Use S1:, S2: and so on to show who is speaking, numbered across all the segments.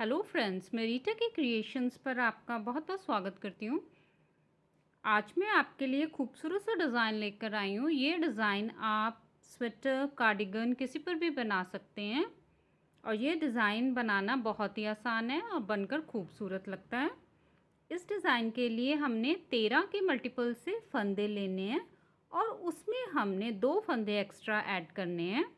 S1: Hello friends, मैं रीटा के creations पर आपका बहुत बहुत स्वागत करती हूँ। आज मैं आपके लिए खूबसूरत सा डिज़ाइन लेकर आई हूँ। ये डिज़ाइन आप स्वेटर, कार्डिगन किसी पर भी बना सकते हैं और ये डिज़ाइन बनाना बहुत ही आसान है और बनकर खूबसूरत लगता है। इस डिज़ाइन के लिए हमने 13 के मल्टीपल से फंदे लेने हैं और उसमें हमने 2 फंदे एक्स्ट्रा ऐड करने हैं।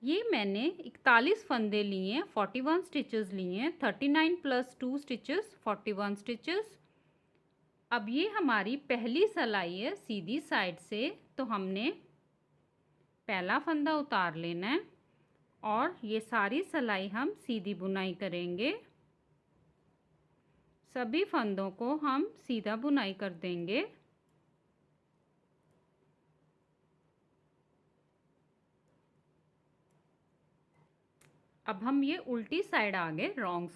S1: ये मैंने 41 फंदे लिए हैं, 41 स्टिचेस लिए हैं, 39 प्लस 2 स्टिचेस 41 स्टिचेस। अब ये हमारी पहली सिलाई है सीधी साइड से, तो हमने पहला फंदा उतार लेना है और ये सारी सिलाई हम सीधी बुनाई करेंगे। सभी फंदों को हम सीधा बुनाई कर देंगे। अब हम ये उल्टी साइड आ गए, रॉन्ग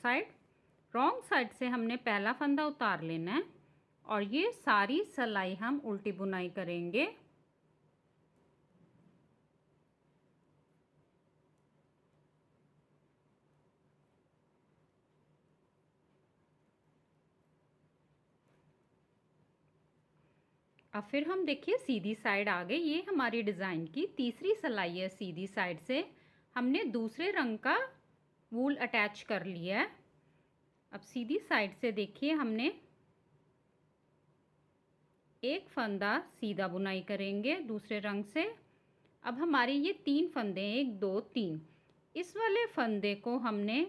S1: साइड से हमने पहला फंदा उतार लेना है और ये सारी सिलाई हम उल्टी बुनाई करेंगे। अब फिर हम देखिए सीधी साइड आ गए। ये हमारी डिज़ाइन की तीसरी सिलाई है। सीधी साइड से हमने दूसरे रंग का वूल अटैच कर लिया है। अब सीधी साइड से देखिए हमने एक फंदा सीधा बुनाई करेंगे दूसरे रंग से। अब हमारे ये 3 फंदे हैं, 1 2 3। इस वाले फंदे को हमने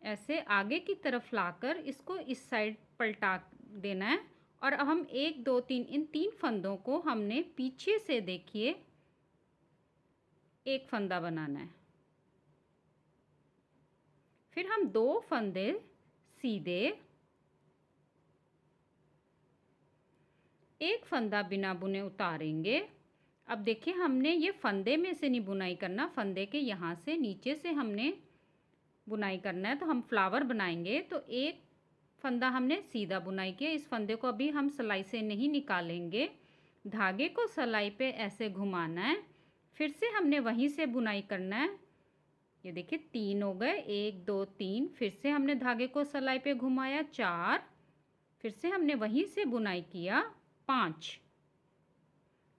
S1: ऐसे आगे की तरफ लाकर इसको इस साइड पलटा देना है और अब हम 1 2 3 इन 3 फंदों को हमने पीछे से देखिए एक फंदा बनाना है। फिर हम 2 फंदे सीधे, एक फंदा बिना बुने उतारेंगे। अब देखिए हमने ये फंदे में से नहीं बुनाई करना, फंदे के यहाँ से नीचे से हमने बुनाई करना है। तो हम फ्लावर बनाएंगे तो एक फंदा हमने सीधा बुनाई किया, इस फंदे को अभी हम सिलाई से नहीं निकालेंगे। धागे को सिलाई पे ऐसे घुमाना है, फिर से हमने वहीं से बुनाई करना है। ये देखिए 3 हो गए, 1 2 3। फिर से हमने धागे को सिलाई पे घुमाया 4, फिर से हमने वहीं से बुनाई किया 5।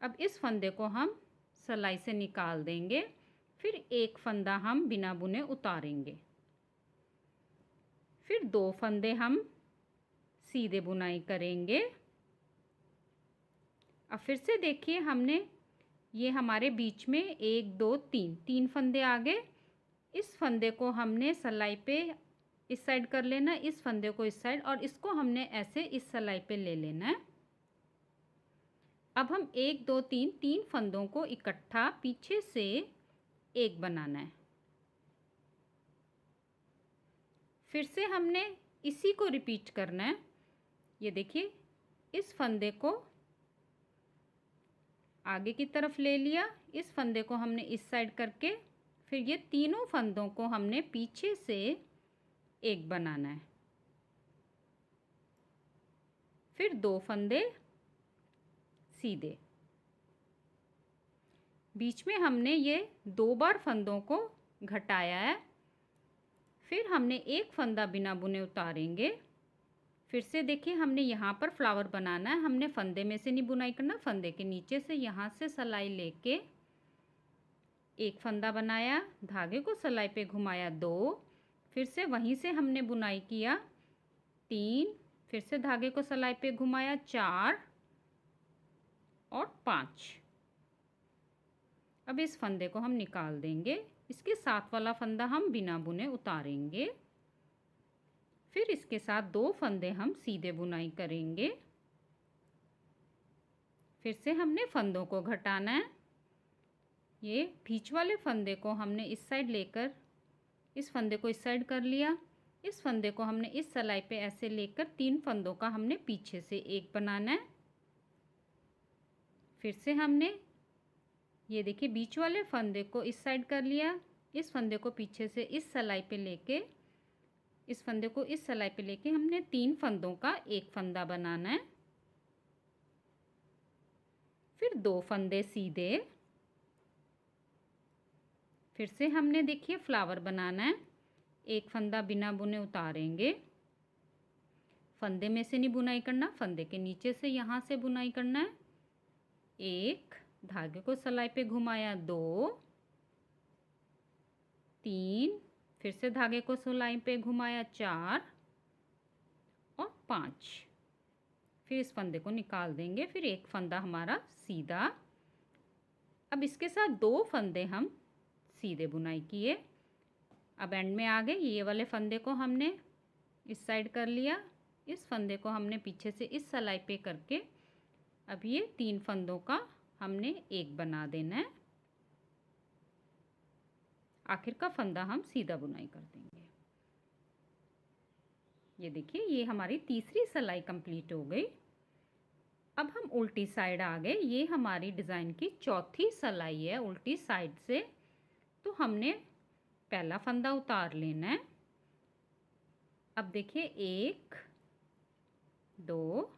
S1: अब इस फंदे को हम सिलाई से निकाल देंगे, फिर एक फंदा हम बिना बुने उतारेंगे। फिर 2 फंदे हम सीधे बुनाई करेंगे। अब फिर से देखिए हमने ये हमारे बीच में 1 2 3 फंदे आ गए। इस फंदे को हमने सिलाई पे इस साइड कर लेना, इस फंदे को इस साइड, और इसको हमने ऐसे इस सिलाई पे ले लेना है। अब हम 1 2 3 फंदों को इकट्ठा पीछे से एक बनाना है। फिर से हमने इसी को रिपीट करना है। ये देखिए इस फंदे को आगे की तरफ ले लिया, इस फंदे को हमने इस साइड करके फिर ये तीनों फंदों को हमने पीछे से एक बनाना है। फिर 2 फंदे सीधे, बीच में हमने ये 2 बार फंदों को घटाया है। फिर हमने एक फंदा बिना बुने उतारेंगे। फिर से देखिए हमने यहाँ पर फ्लावर बनाना है, हमने फंदे में से नहीं बुनाई करना, फंदे के नीचे से यहाँ से सिलाई लेके एक फंदा बनाया, धागे को सिलाई पे घुमाया 2, फिर से वहीं से हमने बुनाई किया 3, फिर से धागे को सिलाई पे घुमाया 4 और 5। अब इस फंदे को हम निकाल देंगे, इसके साथ वाला फंदा हम बिना बुने उतारेंगे। फिर इसके साथ 2 फंदे हम सीधे बुनाई करेंगे। फिर से हमने फंदों को घटाना है। ये बीच वाले फंदे को हमने इस साइड लेकर इस फंदे को इस साइड कर लिया, इस फंदे को हमने इस सिलाई पे ऐसे लेकर 3 फंदों का हमने पीछे से एक बनाना है। फिर से हमने ये देखिए बीच वाले फंदे को इस साइड कर लिया, इस फंदे को पीछे से इस सिलाई पे लेके इस फंदे को इस सिलाई पे लेके हमने 3 फंदों का एक फंदा बनाना है। फिर 2 फंदे सीधे, फिर से हमने देखिए फ्लावर बनाना है। एक फंदा बिना बुने उतारेंगे। फंदे में से नहीं बुनाई करना, फंदे के नीचे से यहाँ से बुनाई करना है। एक, धागे को सलाई पे घुमाया, 2, 3, फिर से धागे को सलाई पे घुमाया, 4 और 5। फिर इस फंदे को निकाल देंगे। फिर एक फंदा हमारा सीधा। अब इसके साथ 2 फंदे हम सीधे बुनाई किए। अब एंड में आ गए। ये वाले फंदे को हमने इस साइड कर लिया, इस फंदे को हमने पीछे से इस सलाई पे करके अब ये 3 फंदों का हमने एक बना देना है। आखिर का फंदा हम सीधा बुनाई कर देंगे। ये देखिए, ये हमारी तीसरी सलाई कंप्लीट हो गई। अब हम उल्टी साइड आ गए। ये हमारी डिज़ाइन की चौथी सलाई है उल्टी साइड से। तो हमने पहला फंदा उतार लेना है। अब देखिए, 1, 2,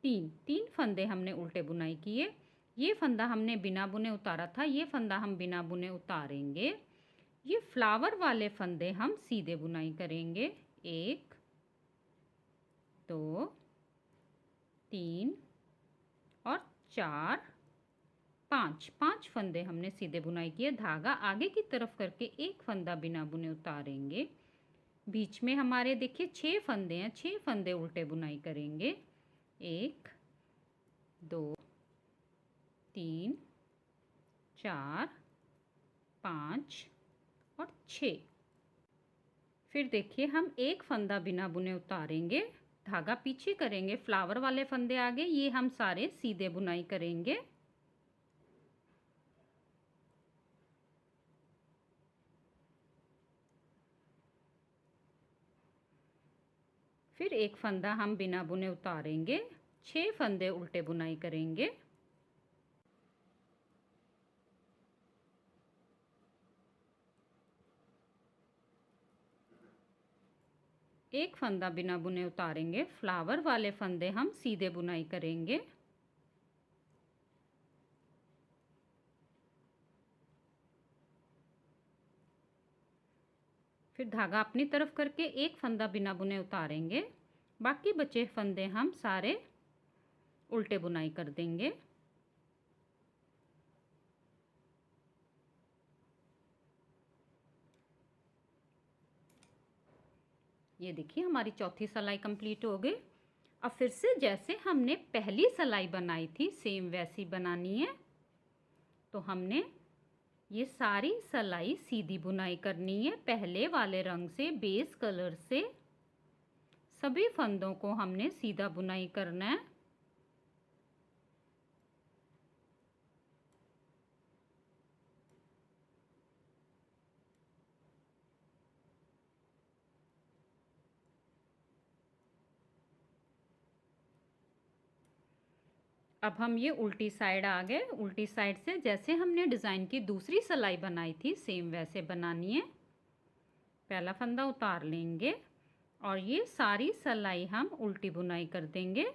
S1: 3 फंदे हमने उल्टे बुनाई किए। ये फंदा हमने बिना बुने उतारा था, ये फंदा हम बिना बुने उतारेंगे। ये फ्लावर वाले फंदे हम सीधे बुनाई करेंगे। 1, 2, 3 और 4, 5 फंदे हमने सीधे बुनाई किए। धागा आगे की तरफ करके एक फंदा बिना बुने उतारेंगे। बीच में हमारे देखिए 6 फंदे हैं, 6 फंदे उल्टे बुनाई करेंगे। 1, 2, 3, 4, 5 और 6। फिर देखिए, हम एक फंदा बिना बुने उतारेंगे, धागा पीछे करेंगे, फ्लावर वाले फंदे आगे, ये हम सारे सीधे बुनाई करेंगे। फिर एक फंदा हम बिना बुने उतारेंगे, 6 फंदे उल्टे बुनाई करेंगे। एक फंदा बिना बुने उतारेंगे, फ्लावर वाले फंदे हम सीधे बुनाई करेंगे। फिर धागा अपनी तरफ करके एक फंदा बिना बुने उतारेंगे। बाकी बचे फंदे हम सारे उल्टे बुनाई कर देंगे। ये देखिए, हमारी चौथी सलाई कंप्लीट हो गई। अब फिर से जैसे हमने पहली सलाई बनाई थी सेम वैसी बनानी है। तो हमने ये सारी सलाई सीधी बुनाई करनी है। पहले वाले रंग से, बेस कलर से सभी फंदों को हमने सीधा बुनाई करना है। अब हम ये उल्टी साइड आ गए। उल्टी साइड से जैसे हमने डिज़ाइन की दूसरी सलाई बनाई थी सेम वैसे बनानी है। पहला फंदा उतार लेंगे और ये सारी सलाई हम उल्टी बुनाई कर देंगे।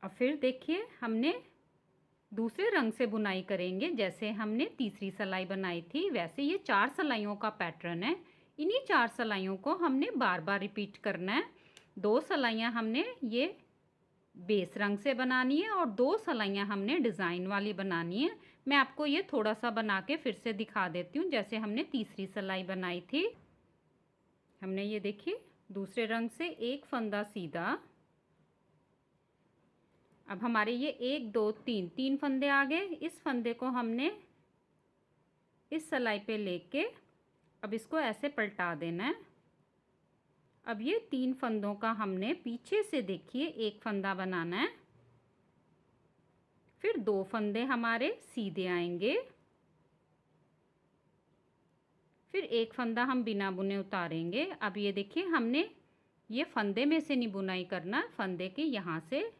S1: अब फिर देखिए, हमने दूसरे रंग से बुनाई करेंगे। जैसे हमने तीसरी सलाई बनाई थी वैसे ये 4 सलाइयों का पैटर्न है। इन्हीं 4 सलाइयों को हमने बार बार रिपीट करना है। 2 सलाइयाँ हमने ये बेस रंग से बनानी है और 2 सलाइयाँ हमने डिज़ाइन वाली बनानी है। मैं आपको ये थोड़ा सा बना के फिर से दिखा देती हूँ। जैसे हमने तीसरी सलाई बनाई थी, हमने ये देखिए दूसरे रंग से एक फंदा सीधा। अब हमारे ये 1, 2, 3 फंदे आ गए। इस फंदे को हमने इस सलाई पे लेके अब इसको ऐसे पलटा देना है। अब ये 3 फंदों का हमने पीछे से देखिए एक फंदा बनाना है। फिर 2 फंदे हमारे सीधे आएंगे। फिर एक फंदा हम बिना बुने उतारेंगे। अब ये देखिए, हमने ये फंदे में से नहीं बुनाई करना, फंदे के यहाँ से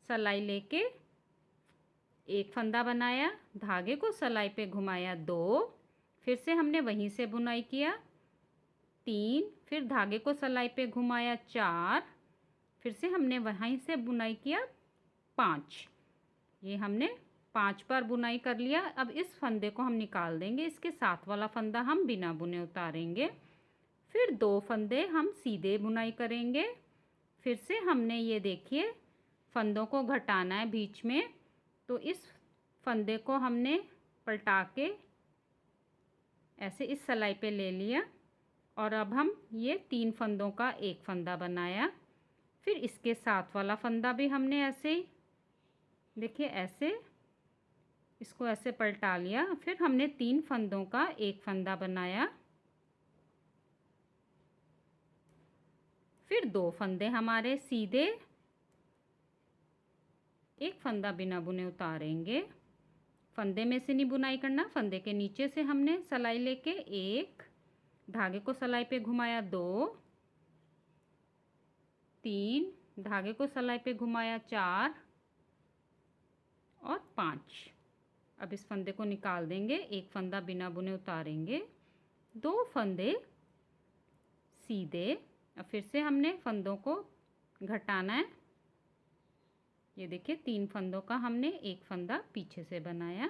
S1: सलाई लेके एक फंदा बनाया, धागे को सलाई पे घुमाया, 2, फिर से हमने वहीं से बुनाई किया, 3, फिर धागे को सलाई पे घुमाया, 4, फिर से हमने वहीं से बुनाई किया 5, ये हमने 5 बार बुनाई कर लिया। अब इस फंदे को हम निकाल देंगे, इसके साथ वाला फंदा हम बिना बुने उतारेंगे। फिर 2 फंदे हम सीधे बुनाई करेंगे। फिर से हमने ये देखिए फंदों को घटाना है बीच में, तो इस फंदे को हमने पलटा के ऐसे इस सिलाई पे ले लिया और अब हम ये 3 फंदों का एक फंदा बनाया। फिर इसके साथ वाला फंदा भी हमने ऐसे ही देखिए ऐसे इसको ऐसे पलटा लिया। फिर हमने 3 फंदों का एक फंदा बनाया। फिर 2 फंदे हमारे सीधे, एक फंदा बिना बुने उतारेंगे। फंदे में से नहीं बुनाई करना, फंदे के नीचे से हमने सिलाई लेके 1, धागे को सिलाई पे घुमाया 2, 3, धागे को सिलाई पे घुमाया 4 और 5। अब इस फंदे को निकाल देंगे, एक फंदा बिना बुने उतारेंगे, 2 फंदे सीधे। अब फिर से हमने फंदों को घटाना है। ये देखिए 3 फंदों का हमने एक फंदा पीछे से बनाया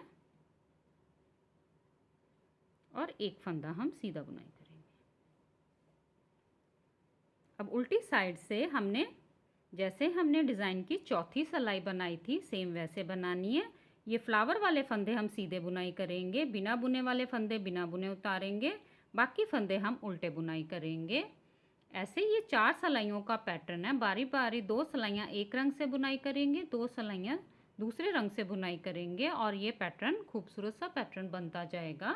S1: और एक फंदा हम सीधा बुनाई करेंगे। अब उल्टी साइड से हमने जैसे हमने डिज़ाइन की चौथी सिलाई बनाई थी सेम वैसे बनानी है। ये फ्लावर वाले फंदे हम सीधे बुनाई करेंगे, बिना बुने वाले फंदे बिना बुने उतारेंगे, बाकी फंदे हम उल्टे बुनाई करेंगे। ऐसे ये 4 सिलाइयों का पैटर्न है। बारी बारी 2 सिलाइयाँ एक रंग से बुनाई करेंगे, 2 सिलाइयाँ दूसरे रंग से बुनाई करेंगे और ये पैटर्न खूबसूरत सा पैटर्न बनता जाएगा।